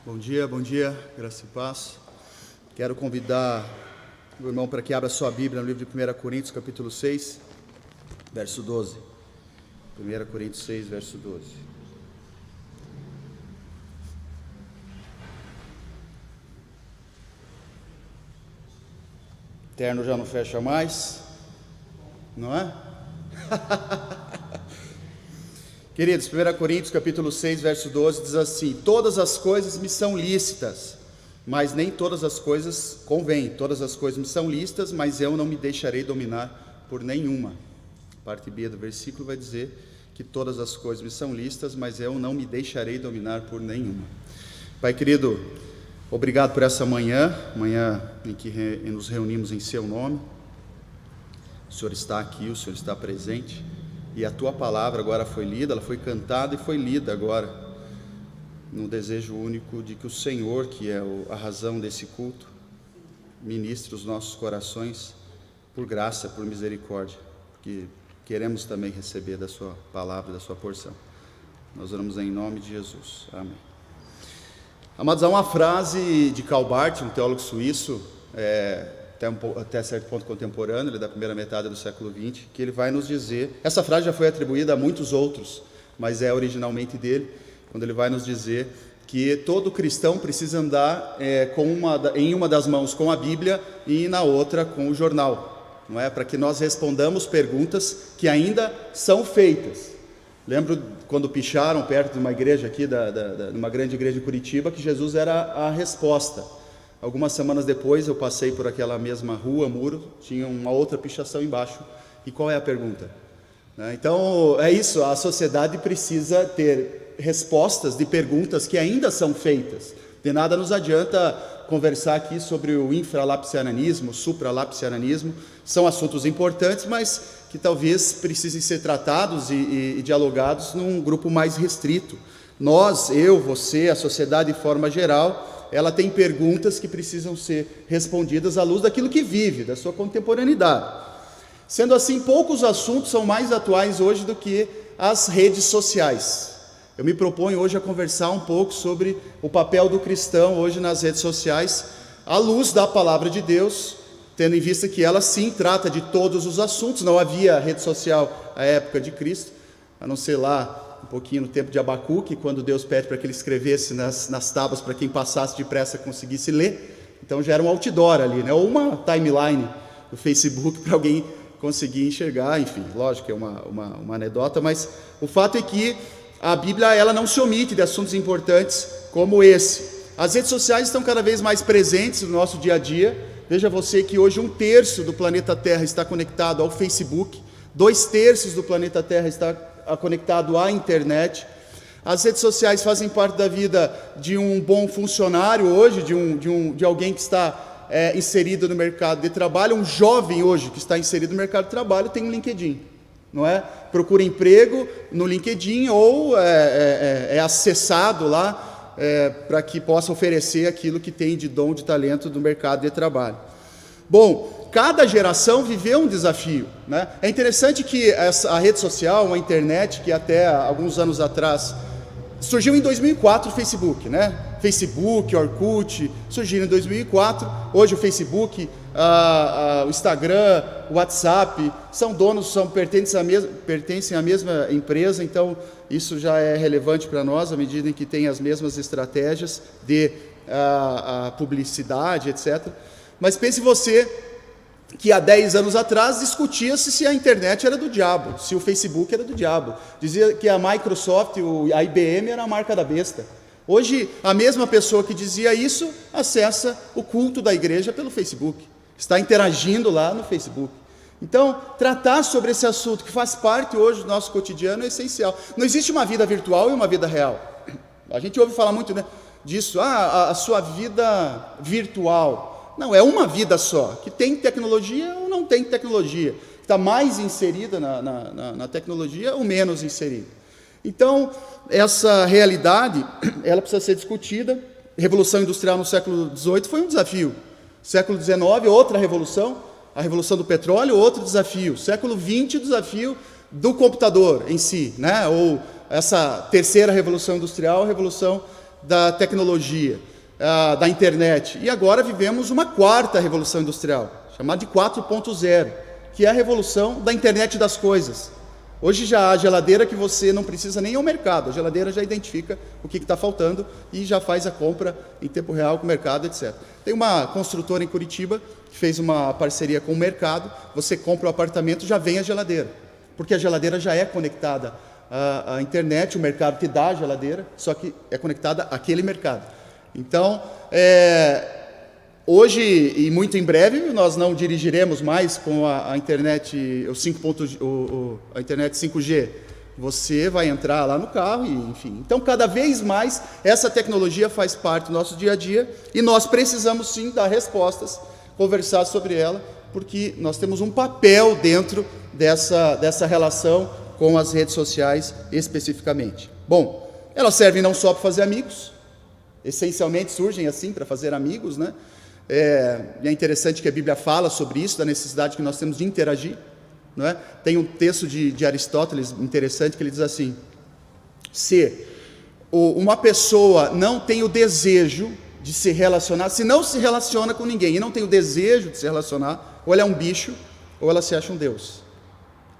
Bom dia, graça e paz. Quero convidar o irmão para que abra sua Bíblia no livro de 1 Coríntios, capítulo 6, verso 12. 1 Coríntios 6, verso 12. Terno já não fecha mais, não é? Queridos, 1 Coríntios capítulo 6, verso 12 diz assim: todas as coisas me são lícitas, mas nem todas as coisas convêm. Todas as coisas me são lícitas, mas eu não me deixarei dominar por nenhuma. A parte B do versículo vai dizer que todas as coisas me são lícitas, mas eu não me deixarei dominar por nenhuma. Pai querido, obrigado por essa manhã em que nos reunimos em seu nome. O Senhor está aqui, o Senhor está presente. E a Tua palavra agora foi lida, ela foi cantada e foi lida agora, no desejo único de que o Senhor, que é a razão desse culto, ministre os nossos corações por graça, por misericórdia, porque queremos também receber da Sua palavra, da Sua porção. Nós oramos em nome de Jesus. Amém. Amados, há uma frase de Karl Barth, um teólogo suíço, até certo ponto contemporâneo, ele é da primeira metade do século XX, que ele vai nos dizer, essa frase já foi atribuída a muitos outros, mas é originalmente dele, quando ele vai nos dizer que todo cristão precisa andar em uma das mãos com a Bíblia e na outra com o jornal, não é? Para que nós respondamos perguntas que ainda são feitas. Lembro quando picharam perto de uma igreja aqui, de uma grande igreja de Curitiba, que Jesus era a resposta. Algumas semanas depois eu passei por aquela mesma rua, muro, tinha uma outra pichação embaixo. E qual é a pergunta? Então é isso, a sociedade precisa ter respostas de perguntas que ainda são feitas. De nada nos adianta conversar aqui sobre o infralapsianismo, o supralapsianismo, são assuntos importantes, mas que talvez precisem ser tratados e dialogados num grupo mais restrito. Nós, eu, você, a sociedade de forma geral, ela tem perguntas que precisam ser respondidas à luz daquilo que vive, da sua contemporaneidade. Sendo assim, poucos assuntos são mais atuais hoje do que as redes sociais. Eu me proponho hoje a conversar um pouco sobre o papel do cristão hoje nas redes sociais, à luz da palavra de Deus, tendo em vista que ela sim trata de todos os assuntos. Não havia rede social à época de Cristo, a não ser lá um pouquinho no tempo de Abacuque, quando Deus pede para que ele escrevesse nas tábuas para quem passasse depressa conseguisse ler. Então já era um outdoor ali, né? Ou uma timeline do Facebook para alguém conseguir enxergar. Enfim, lógico, é uma anedota, mas o fato é que a Bíblia ela não se omite de assuntos importantes como esse. As redes sociais estão cada vez mais presentes no nosso dia a dia. Veja você que hoje 1/3 do planeta Terra está conectado ao Facebook, 2/3 do planeta Terra está conectado à internet. As redes sociais fazem parte da vida de um bom funcionário hoje, de alguém que está inserido no mercado de trabalho. Um jovem hoje que está inserido no mercado de trabalho tem um LinkedIn, não é? Procura emprego no LinkedIn ou é acessado lá para que possa oferecer aquilo que tem de dom, de talento do mercado de trabalho. Bom, cada geração viveu um desafio, né? É interessante que a rede social, a internet, que até alguns anos atrás surgiu em 2004 o Facebook, né? Facebook, Orkut, surgiram em 2004. Hoje o Facebook, o Instagram, o WhatsApp pertencem à mesma empresa. Então isso já é relevante para nós à medida em que tem as mesmas estratégias de publicidade, etc. Mas pense você que há 10 anos atrás discutia-se se a internet era do diabo, se o Facebook era do diabo. Dizia que a Microsoft, a IBM era a marca da besta. Hoje, a mesma pessoa que dizia isso acessa o culto da igreja pelo Facebook. Está interagindo lá no Facebook. Então, tratar sobre esse assunto que faz parte hoje do nosso cotidiano é essencial. Não existe uma vida virtual e uma vida real. A gente ouve falar muito, né, disso, a sua vida virtual. Não, é uma vida só, que tem tecnologia ou não tem tecnologia, que está mais inserida na tecnologia ou menos inserida. Então, essa realidade, ela precisa ser discutida. Revolução Industrial no século XVIII foi um desafio. Século XIX, outra revolução, a Revolução do Petróleo, outro desafio. Século XX, o desafio do computador em si, né? Ou essa terceira Revolução Industrial, a Revolução da tecnologia, da internet. E agora vivemos uma quarta revolução industrial, chamada de 4.0, que é a revolução da internet das coisas. Hoje já há geladeira que você não precisa nem ir ao mercado, a geladeira já identifica o que está faltando e já faz a compra em tempo real com o mercado, etc. Tem uma construtora em Curitiba que fez uma parceria com o mercado, você compra o apartamento, já vem a geladeira, porque a geladeira já é conectada à internet, o mercado te dá a geladeira, só que é conectada àquele mercado. Então, hoje e muito em breve nós não dirigiremos mais com a internet, a internet 5G. Você vai entrar lá no carro e, enfim. Então, cada vez mais essa tecnologia faz parte do nosso dia a dia e nós precisamos sim dar respostas, conversar sobre ela, porque nós temos um papel dentro dessa relação com as redes sociais especificamente. Bom, elas servem não só para fazer amigos, essencialmente surgem assim para fazer amigos, né? E é interessante que a Bíblia fala sobre isso, da necessidade que nós temos de interagir, não é? Tem um texto de Aristóteles interessante que ele diz assim: se uma pessoa não tem o desejo de se relacionar, se não se relaciona com ninguém e não tem o desejo de se relacionar, ou ela é um bicho, ou ela se acha um Deus.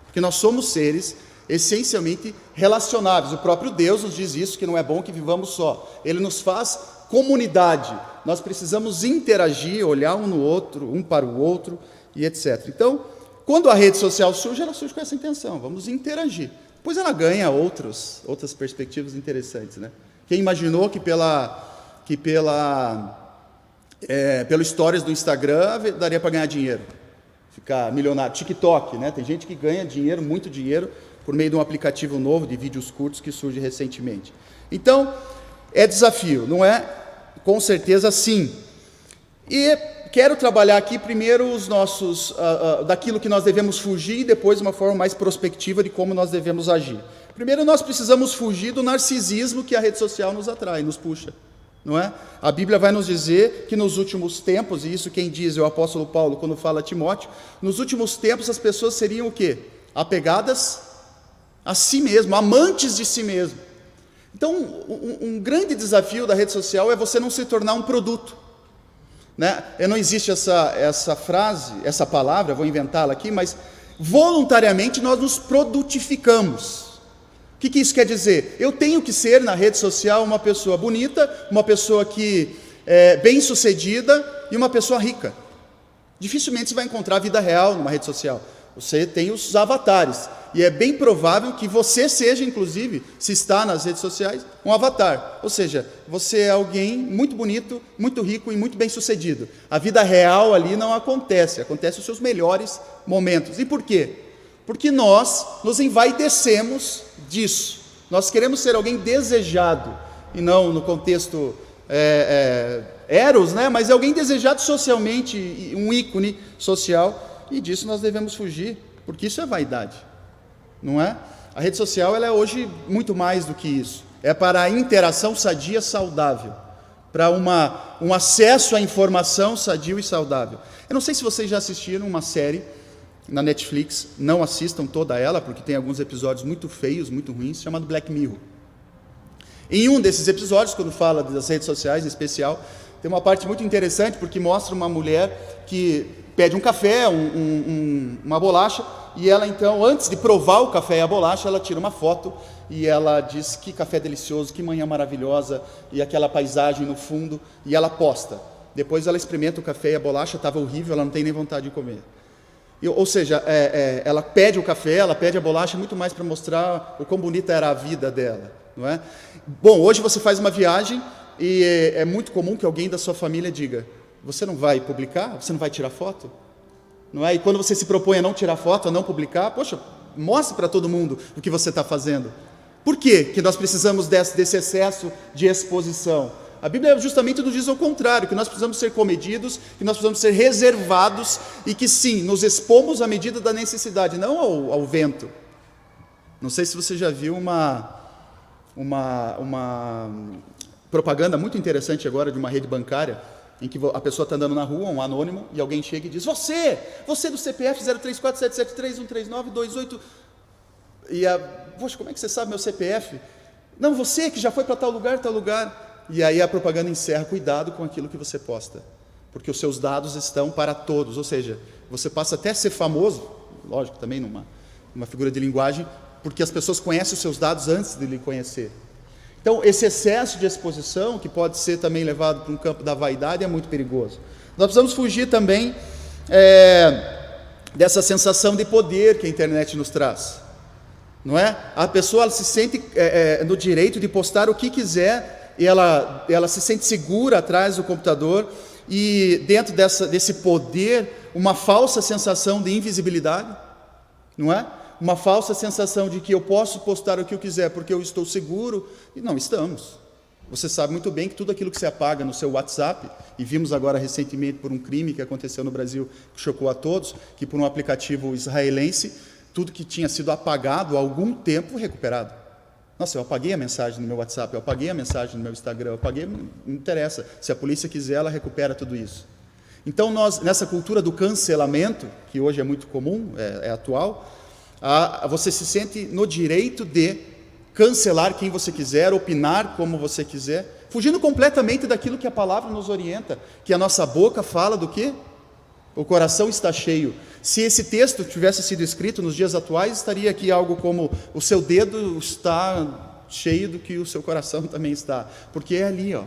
Porque nós somos seres essencialmente relacionáveis. O próprio Deus nos diz isso, que não é bom que vivamos só. Ele nos faz comunidade. Nós precisamos interagir, olhar um no outro, um para o outro e etc. Então, quando a rede social surge, ela surge com essa intenção, vamos interagir. Depois ela ganha outras perspectivas interessantes, né? Quem imaginou que pelo stories do Instagram daria para ganhar dinheiro, ficar milionário? TikTok, né? Tem gente que ganha dinheiro, muito dinheiro, por meio de um aplicativo novo de vídeos curtos que surge recentemente. Então, é desafio, não é? Com certeza sim. E quero trabalhar aqui primeiro os nossos, daquilo que nós devemos fugir e depois uma forma mais prospectiva de como nós devemos agir. Primeiro nós precisamos fugir do narcisismo que a rede social nos atrai, nos puxa. Não é? A Bíblia vai nos dizer que nos últimos tempos, e isso quem diz é o apóstolo Paulo quando fala a Timóteo, nos últimos tempos as pessoas seriam o quê? Apegadas a si mesmo, amantes de si mesmo. Então, um grande desafio da rede social é você não se tornar um produto, né? Não existe essa frase, essa palavra, vou inventá-la aqui, mas voluntariamente nós nos produtificamos. O que isso quer dizer? Eu tenho que ser na rede social uma pessoa bonita, uma pessoa que é bem-sucedida e uma pessoa rica. Dificilmente você vai encontrar a vida real numa rede social. Você tem os avatares. E é bem provável que você seja, inclusive, se está nas redes sociais, um avatar. Ou seja, você é alguém muito bonito, muito rico e muito bem-sucedido. A vida real ali não acontece os seus melhores momentos. E por quê? Porque nós nos envaidecemos disso. Nós queremos ser alguém desejado, e não no contexto eros, né? Mas é alguém desejado socialmente, um ícone social, e disso nós devemos fugir, porque isso é vaidade. Não é? A rede social ela é hoje muito mais do que isso. É para a interação sadia, saudável, para um acesso à informação sadio e saudável. Eu não sei se vocês já assistiram uma série na Netflix, não assistam toda ela, porque tem alguns episódios muito feios, muito ruins, chamado Black Mirror. Em um desses episódios, quando fala das redes sociais em especial, tem uma parte muito interessante, porque mostra uma mulher que pede um café, uma bolacha, e ela então, antes de provar o café e a bolacha, ela tira uma foto e ela diz que café delicioso, que manhã maravilhosa, e aquela paisagem no fundo, e ela posta. Depois ela experimenta o café e a bolacha, estava horrível, ela não tem nem vontade de comer. Ou seja, ela pede o café, ela pede a bolacha muito mais para mostrar o quão bonita era a vida dela, não é? Bom, hoje você faz uma viagem e é muito comum que alguém da sua família diga: você não vai publicar? Você não vai tirar foto? Não é? E quando você se propõe a não tirar foto, a não publicar, poxa, mostre para todo mundo o que você está fazendo. Por quê que nós precisamos desse excesso de exposição? A Bíblia justamente nos diz o contrário, que nós precisamos ser comedidos, que nós precisamos ser reservados e que sim, nos expomos à medida da necessidade, não ao vento. Não sei se você já viu uma propaganda muito interessante agora de uma rede bancária, em que a pessoa está andando na rua, um anônimo, e alguém chega e diz: você do CPF 03477313928. E poxa, como é que você sabe meu CPF? Não, você que já foi para tal lugar, tal lugar. e aí a propaganda encerra: cuidado com aquilo que você posta, porque os seus dados estão para todos. Ou seja, você passa até a ser famoso, lógico, também numa figura de linguagem, porque as pessoas conhecem os seus dados antes de lhe conhecer. Então, esse excesso de exposição, que pode ser também levado para um campo da vaidade, é muito perigoso. Nós precisamos fugir também dessa sensação de poder que a internet nos traz. Não é? A pessoa, ela se sente no direito de postar o que quiser, e ela se sente segura atrás do computador, e dentro desse poder, uma falsa sensação de invisibilidade, não é? Uma falsa sensação de que eu posso postar o que eu quiser porque eu estou seguro, e não estamos. Você sabe muito bem que tudo aquilo que você apaga no seu WhatsApp, e vimos agora recentemente por um crime que aconteceu no Brasil, que chocou a todos, que por um aplicativo israelense, tudo que tinha sido apagado há algum tempo recuperado. Nossa, eu apaguei a mensagem no meu WhatsApp, eu apaguei a mensagem no meu Instagram, eu apaguei, não interessa. Se a polícia quiser, ela recupera tudo isso. Então, nós, nessa cultura do cancelamento, que hoje é muito comum, é atual, você se sente no direito de cancelar quem você quiser, opinar como você quiser, fugindo completamente daquilo que a palavra nos orienta, que a nossa boca fala do quê? O coração está cheio. Se esse texto tivesse sido escrito nos dias atuais, estaria aqui algo como: o seu dedo está cheio do que o seu coração também está. Porque é ali, ó,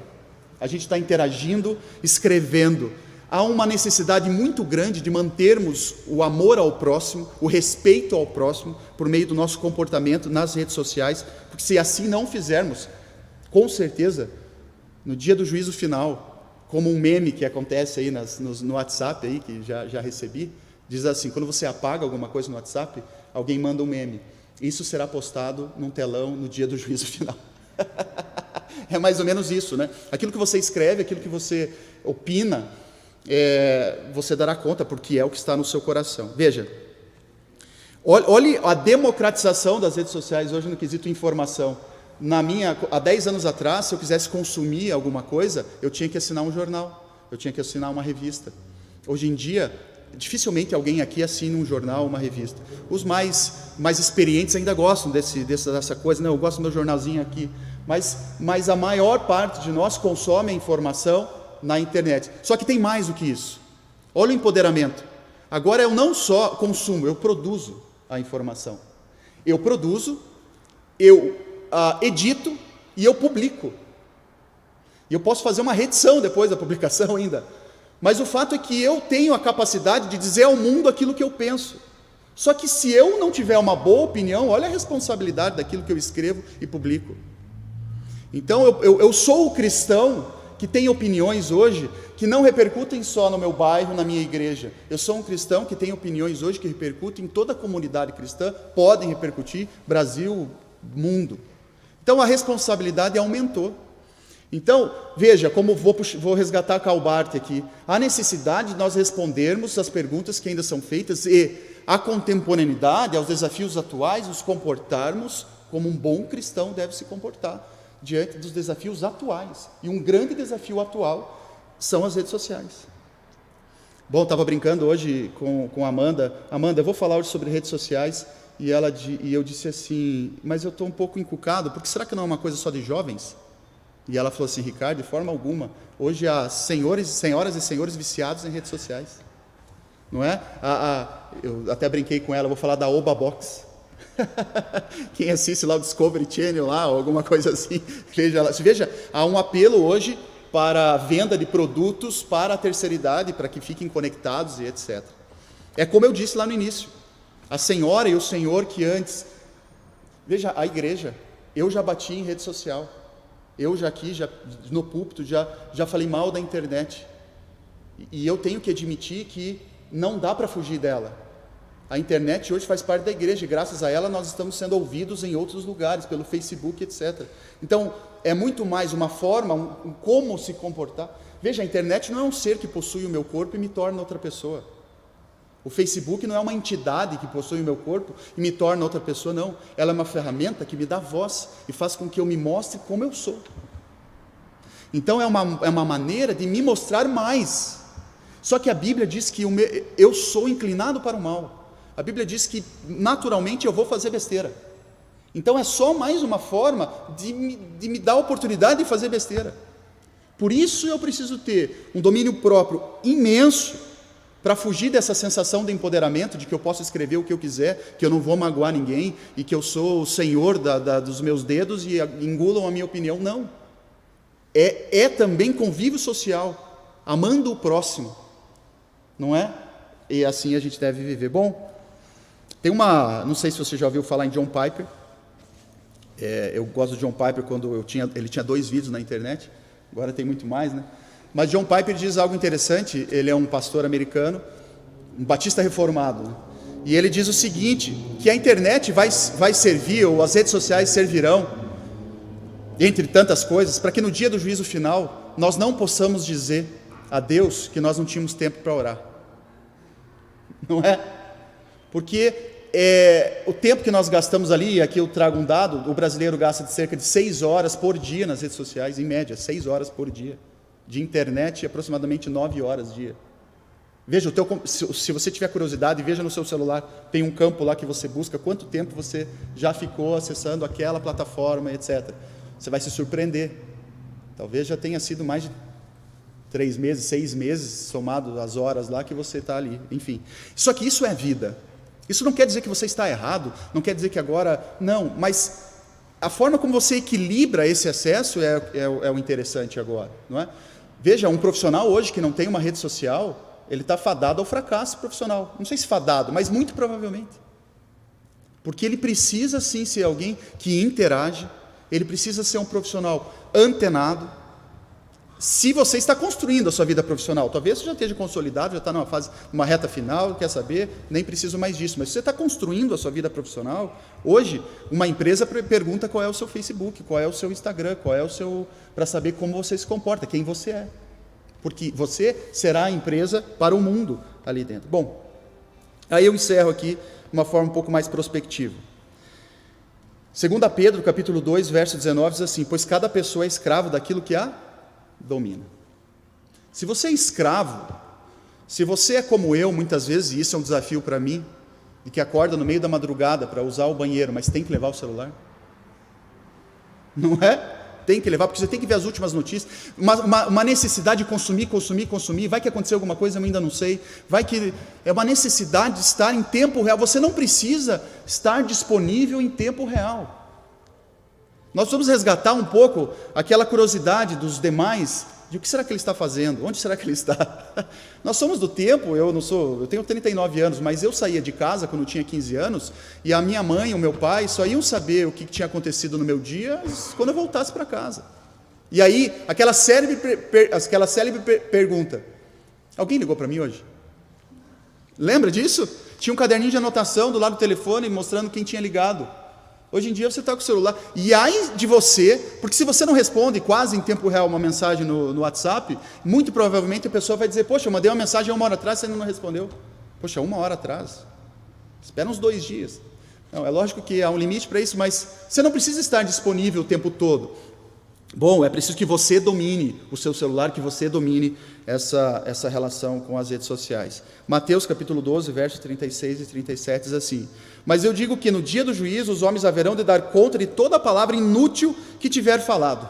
a gente está interagindo, escrevendo. Há uma necessidade muito grande de mantermos o amor ao próximo, o respeito ao próximo, por meio do nosso comportamento nas redes sociais, porque se assim não fizermos, com certeza, no dia do juízo final, como um meme que acontece aí no WhatsApp, aí, que já recebi, diz assim: quando você apaga alguma coisa no WhatsApp, alguém manda um meme. Isso será postado num telão no dia do juízo final. É mais ou menos isso, né? Aquilo que você escreve, aquilo que você opina, você dará conta, porque é o que está no seu coração. Veja, olhe a democratização das redes sociais hoje no quesito informação. Há 10 anos atrás, se eu quisesse consumir alguma coisa, eu tinha que assinar um jornal, eu tinha que assinar uma revista. Hoje em dia, dificilmente alguém aqui assina um jornal, uma revista. Os mais experientes ainda gostam dessa coisa, né? Eu gosto do meu jornalzinho aqui, mas a maior parte de nós consome a informação na internet. Só que tem mais do que isso. Olha o empoderamento. Agora eu não só consumo, eu produzo a informação. Eu produzo, eu edito e eu publico. E eu posso fazer uma reedição depois da publicação ainda. Mas o fato é que eu tenho a capacidade de dizer ao mundo aquilo que eu penso. Só que se eu não tiver uma boa opinião, olha a responsabilidade daquilo que eu escrevo e publico. Então eu sou o cristão que tem opiniões hoje que não repercutem só no meu bairro, na minha igreja. Eu sou um cristão que tem opiniões hoje que repercutem em toda a comunidade cristã, podem repercutir Brasil, mundo. Então a responsabilidade aumentou. Então, veja, como vou resgatar Karl Barth aqui, há necessidade de nós respondermos as perguntas que ainda são feitas e à contemporaneidade, aos desafios atuais, nos comportarmos como um bom cristão deve se comportar diante dos desafios atuais. E um grande desafio atual são as redes sociais. Bom, estava brincando hoje com a Amanda. Amanda, eu vou falar hoje sobre redes sociais. E eu disse assim: mas eu estou um pouco encucado, porque será que não é uma coisa só de jovens? E ela falou assim: Ricardo, de forma alguma. Hoje há senhoras e senhores viciados em redes sociais. Não é? Eu até brinquei com ela, vou falar da Oba Box. Quem assiste lá o Discovery Channel lá, ou alguma coisa assim, veja, há um apelo hoje para a venda de produtos para a terceira idade, para que fiquem conectados e etc. É como eu disse lá no início, a senhora e o senhor que antes, veja, a igreja, eu já bati em rede social, eu já no púlpito, já falei mal da internet, e eu tenho que admitir que não dá para fugir dela. A internet hoje faz parte da igreja, e graças a ela nós estamos sendo ouvidos em outros lugares, pelo Facebook, etc. Então, é muito mais uma forma, um como se comportar. Veja, a internet não é um ser que possui o meu corpo e me torna outra pessoa. O Facebook não é uma entidade que possui o meu corpo e me torna outra pessoa, não. Ela é uma ferramenta que me dá voz e faz com que eu me mostre como eu sou. Então, é uma maneira de me mostrar mais. Só que a Bíblia diz que eu sou inclinado para o mal. A Bíblia diz que, naturalmente, eu vou fazer besteira. Então é só mais uma forma de me dar a oportunidade de fazer besteira. Por isso eu preciso ter um domínio próprio imenso para fugir dessa sensação de empoderamento, de que eu posso escrever o que eu quiser, que eu não vou magoar ninguém e que eu sou o senhor dos meus dedos e engulam a minha opinião. Não. É também convívio social, amando o próximo, não é? E assim a gente deve viver. Bom, tem não sei se você já ouviu falar em John Piper. Eu gosto de John Piper quando ele tinha 2 vídeos na internet, agora tem muito mais, né? Mas John Piper diz algo interessante. Ele é um pastor americano, um batista reformado, né? E ele diz o seguinte, que a internet vai servir, ou as redes sociais servirão, entre tantas coisas, para que no dia do juízo final, nós não possamos dizer a Deus que nós não tínhamos tempo para orar. Não é? Porque o tempo que nós gastamos ali, aqui eu trago um dado, o brasileiro gasta de cerca de 6 horas por dia nas redes sociais, em média, 6 horas por dia. De internet, aproximadamente 9 horas dia. Veja, se você tiver curiosidade, veja no seu celular, tem um campo lá que você busca, quanto tempo você já ficou acessando aquela plataforma, etc. Você vai se surpreender. Talvez já tenha sido mais de 3 meses, 6 meses, somado as horas lá que você está ali. Enfim, só que isso é vida. Isso não quer dizer que você está errado, não quer dizer que agora... Não, mas a forma como você equilibra esse excesso é o interessante agora, não é? Veja, um profissional hoje que não tem uma rede social, ele está fadado ao fracasso profissional. Não sei se fadado, mas muito provavelmente. Porque ele precisa sim ser alguém que interage, ele precisa ser um profissional antenado. Se você está construindo a sua vida profissional, talvez você já esteja consolidado, já está numa fase, numa reta final, quer saber, nem preciso mais disso, mas se você está construindo a sua vida profissional, hoje, uma empresa pergunta qual é o seu Facebook, qual é o seu Instagram, para saber como você se comporta, quem você é, porque você será a empresa para o mundo ali dentro. Bom, aí eu encerro aqui de uma forma um pouco mais prospectiva. 2 Pedro, capítulo 2, verso 19, diz assim, pois cada pessoa é escravo daquilo que a domina. Se você é escravo, se você é como eu, muitas vezes, e isso é um desafio para mim, e que acorda no meio da madrugada para usar o banheiro, mas tem que levar o celular, não é? Tem que levar, porque você tem que ver as últimas notícias, uma necessidade de consumir, vai que aconteceu alguma coisa, eu ainda não sei, vai que é uma necessidade de estar em tempo real, você não precisa estar disponível em tempo real. Nós vamos resgatar um pouco aquela curiosidade dos demais, de o que será que ele está fazendo, onde será que ele está? Nós somos do tempo, eu tenho 39 anos, mas eu saía de casa quando eu tinha 15 anos, e a minha mãe, o meu pai, só iam saber o que tinha acontecido no meu dia quando eu voltasse para casa. E aí, aquela célebre pergunta, alguém ligou para mim hoje? Lembra disso? Tinha um caderninho de anotação do lado do telefone, mostrando quem tinha ligado. Hoje em dia você está com o celular, e ai de você, porque se você não responde quase em tempo real uma mensagem no WhatsApp, muito provavelmente a pessoa vai dizer, poxa, eu mandei uma mensagem 1 hora atrás, você ainda não respondeu. Poxa, 1 hora atrás, espera uns 2 dias. Não, é lógico que há um limite para isso, mas você não precisa estar disponível o tempo todo. Bom, é preciso que você domine o seu celular, que você domine essa relação com as redes sociais. Mateus capítulo 12, versos 36 e 37 diz assim, mas eu digo que no dia do juízo os homens haverão de dar conta de toda a palavra inútil que tiver falado.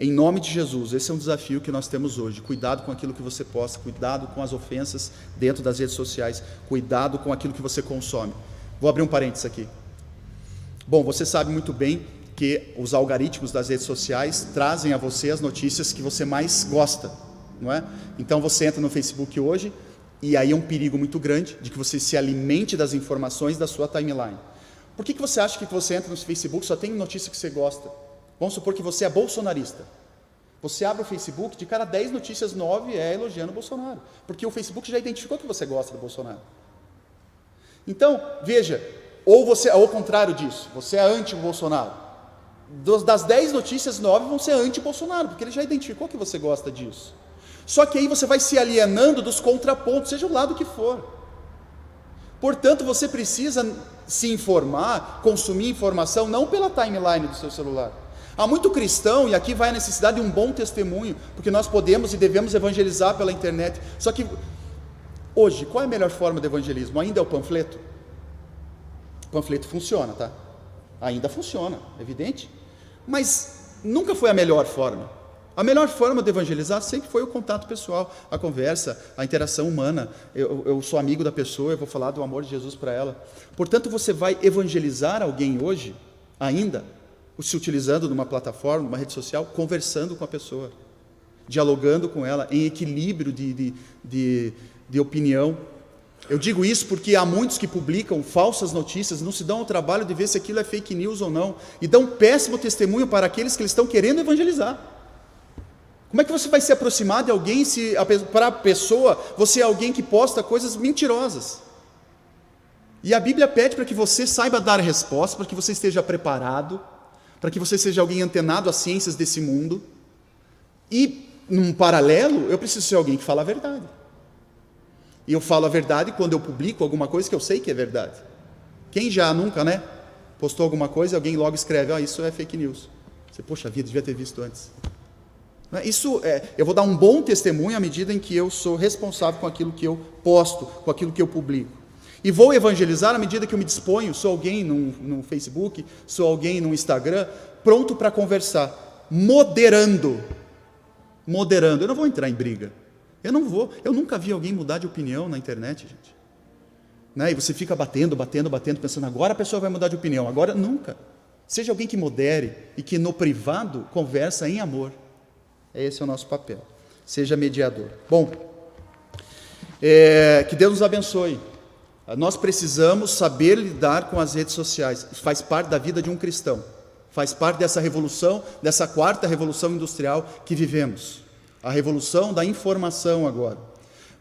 Em nome de Jesus, esse é um desafio que nós temos hoje. Cuidado com aquilo que você posta, cuidado com as ofensas dentro das redes sociais, cuidado com aquilo que você consome. Vou abrir um parênteses aqui. Bom, você sabe muito bem que os algoritmos das redes sociais trazem a você as notícias que você mais gosta, não é? Então você entra no Facebook hoje, e aí é um perigo muito grande de que você se alimente das informações da sua timeline. Por que você acha que você entra no Facebook só tem notícia que você gosta? Vamos supor que você é bolsonarista. Você abre o Facebook, de cada 10 notícias, 9 é elogiando o Bolsonaro, porque o Facebook já identificou que você gosta do Bolsonaro. Então, veja, ou você, ao contrário disso, você é anti-Bolsonaro. Das 10 notícias, 9 vão ser anti-Bolsonaro, porque ele já identificou que você gosta disso. Só que aí você vai se alienando dos contrapontos, seja o lado que for. Portanto, você precisa se informar, consumir informação, não pela timeline do seu celular. Há muito cristão, e aqui vai a necessidade de um bom testemunho, porque nós podemos e devemos evangelizar pela internet. Só que, hoje, qual é a melhor forma de evangelismo? Ainda é o panfleto? O panfleto funciona, tá? Ainda funciona, evidente. Mas nunca foi a melhor forma. A melhor forma de evangelizar sempre foi o contato pessoal, a conversa, a interação humana. Eu sou amigo da pessoa, eu vou falar do amor de Jesus para ela. Portanto, você vai evangelizar alguém hoje, ainda, se utilizando de uma plataforma, uma rede social, conversando com a pessoa, dialogando com ela, em equilíbrio de opinião. Eu digo isso porque há muitos que publicam falsas notícias, não se dão ao trabalho de ver se aquilo é fake news ou não, e dão péssimo testemunho para aqueles que eles estão querendo evangelizar. Como é que você vai se aproximar de alguém se para a pessoa você é alguém que posta coisas mentirosas? E a Bíblia pede para que você saiba dar resposta, para que você esteja preparado, para que você seja alguém antenado às ciências desse mundo. E, num paralelo, eu preciso ser alguém que fala a verdade. E eu falo a verdade quando eu publico alguma coisa que eu sei que é verdade. Quem já nunca, postou alguma coisa e alguém logo escreve, isso é fake news. Você, poxa vida, devia ter visto antes. Eu vou dar um bom testemunho à medida em que eu sou responsável com aquilo que eu posto, com aquilo que eu publico. E vou evangelizar à medida que eu me disponho, sou alguém no Facebook, sou alguém no Instagram, pronto para conversar, moderando. Eu não vou entrar em briga. Eu nunca vi alguém mudar de opinião na internet, gente. E você fica batendo, pensando, agora a pessoa vai mudar de opinião. Agora, nunca. Seja alguém que modere e que no privado conversa em amor. Esse é o nosso papel. Seja mediador. Bom, que Deus nos abençoe. Nós precisamos saber lidar com as redes sociais. Isso faz parte da vida de um cristão. Faz parte dessa revolução, dessa quarta revolução industrial que vivemos. A revolução da informação agora.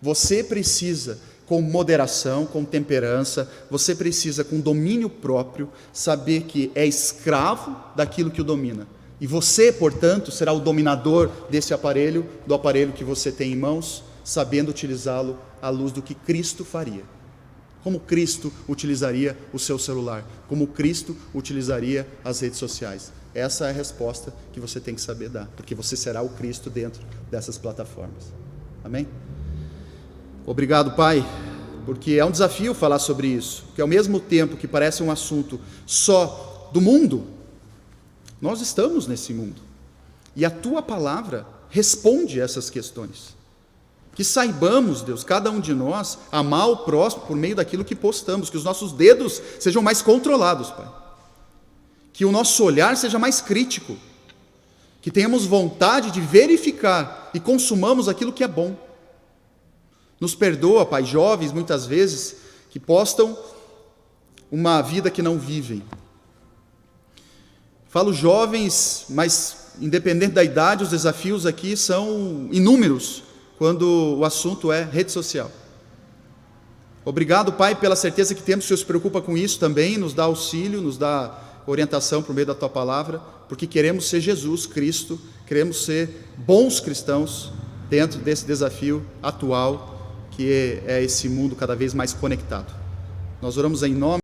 Você precisa, com moderação, com temperança, você precisa, com domínio próprio, saber que é escravo daquilo que o domina. E você, portanto, será o dominador desse aparelho, do aparelho que você tem em mãos, sabendo utilizá-lo à luz do que Cristo faria. Como Cristo utilizaria o seu celular, como Cristo utilizaria as redes sociais. Essa é a resposta que você tem que saber dar, porque você será o Cristo dentro dessas plataformas. Amém? Obrigado, Pai, porque é um desafio falar sobre isso, que ao mesmo tempo que parece um assunto só do mundo, nós estamos nesse mundo, e a Tua Palavra responde a essas questões. Que saibamos, Deus, cada um de nós, amar o próximo por meio daquilo que postamos, que os nossos dedos sejam mais controlados, Pai. Que o nosso olhar seja mais crítico, que tenhamos vontade de verificar e consumamos aquilo que é bom. Nos perdoa, Pai, jovens, muitas vezes, que postam uma vida que não vivem. Falo jovens, mas independente da idade, os desafios aqui são inúmeros, quando o assunto é rede social. Obrigado, Pai, pela certeza que temos, que o Senhor se preocupa com isso também, nos dá auxílio, nos dá orientação por meio da Tua Palavra, porque queremos ser Jesus Cristo, queremos ser bons cristãos dentro desse desafio atual, que é esse mundo cada vez mais conectado. Nós oramos em nome